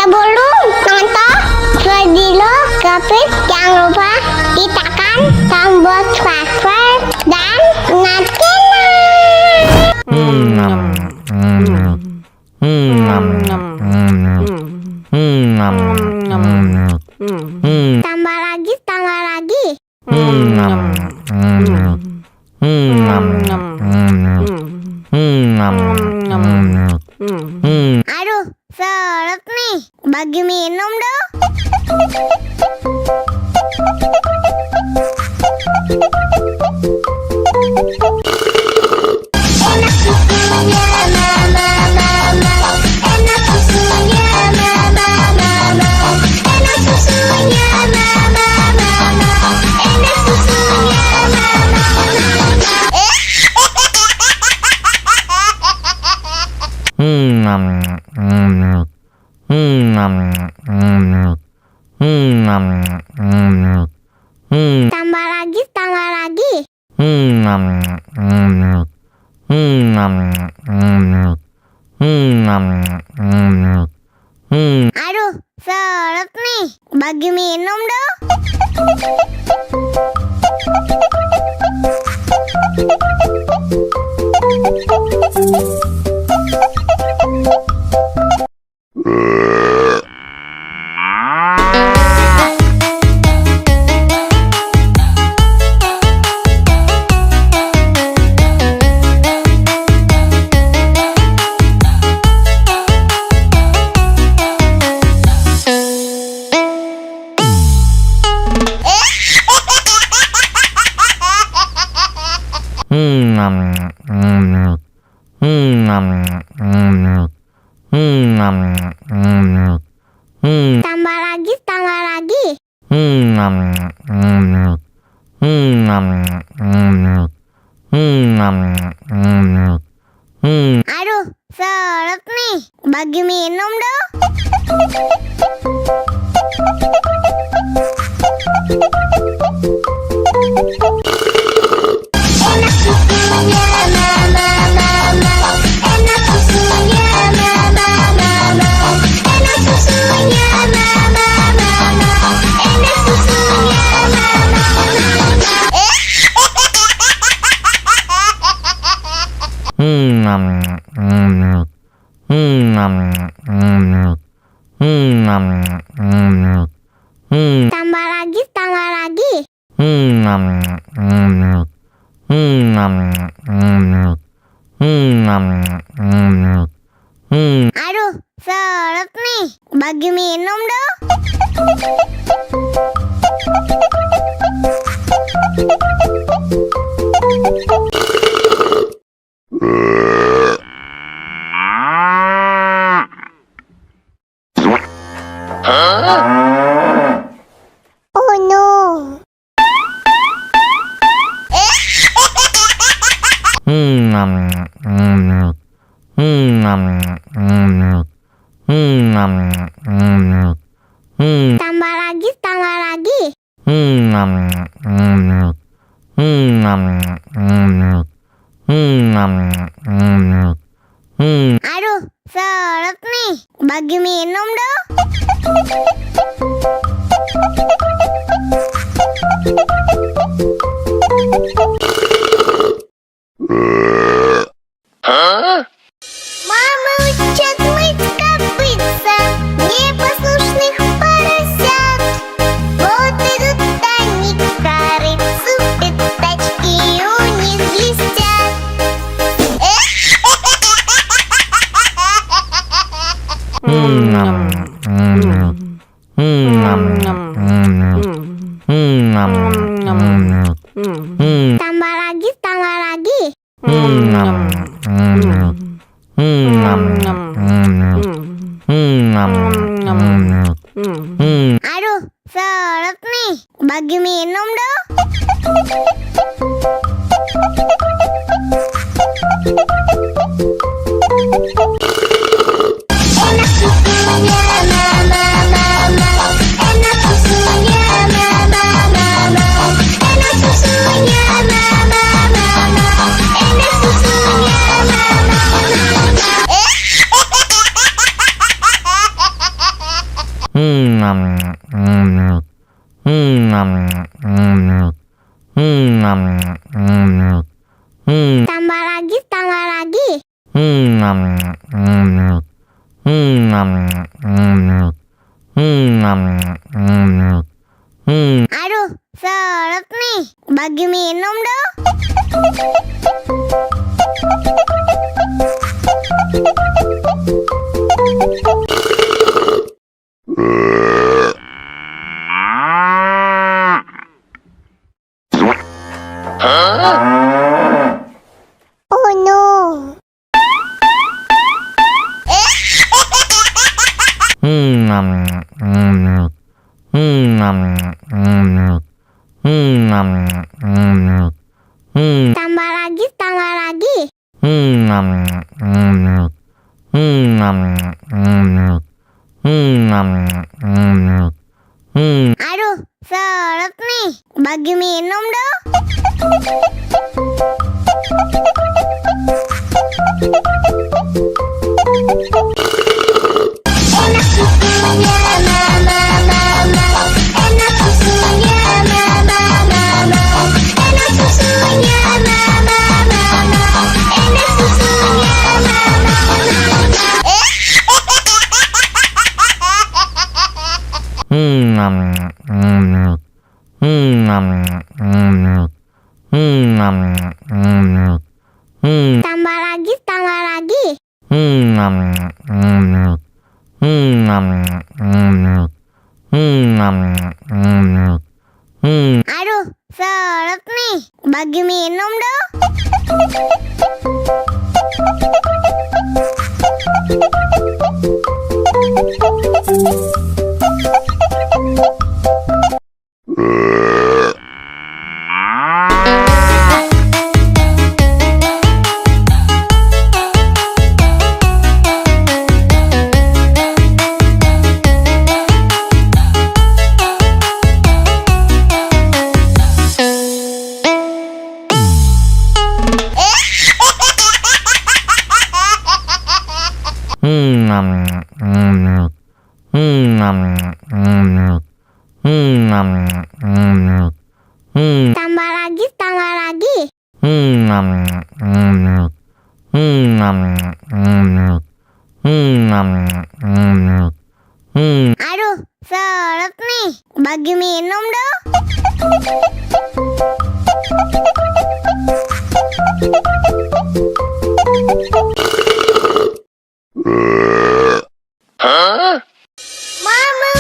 Sebelum nonton video Kepit, jangan lupa tekan tombol subscribe dan nyalakan. Tambah lagi. Aduh, seret nih. Bagi minum dong. Enak susunya mama. Enak susunya mama. Enak susunya mama. Enak susunya mama. Tambah lagi. Aduh, seret nih. Bagi minum dong. Tambah lagi. Aduh, seret nih. Bagi minum dong. Enak susunya mama. Enak susunya mama. Enak susunya mama. Enak susunya mama. Tambah lagi. Aduh, seret nih. Bagi minum dong. Oh no. Tambah lagi. Aduh, seret nih. Bagi minum dong. Мама учат мыть копытца непослушных поросят. Вот идут они к корыцу, пятачки у них блестят. Tambah lagi. Aduh, seret nih. Bagi minum dong. Enak susunya mama. Enak susunya mama. Enak susunya mama. Enak susunya mama. Tambah lagi, tambah lagi. Aduh, seret nih. Bagi minum dong. Oh no. Tambah lagi, tambah lagi. Aduh, seret nih. Bagi minum dong. Enak susunya mama, mama. Enak susunya mama, mama. Enak susunya mama, mama. Enak susunya mama, tambah lagi, tambah lagi. Aduh, seret nih. Bagi minum dong. Tambah lagi, tambah lagi. Aduh, seret nih. Bagi minum dong. Mama.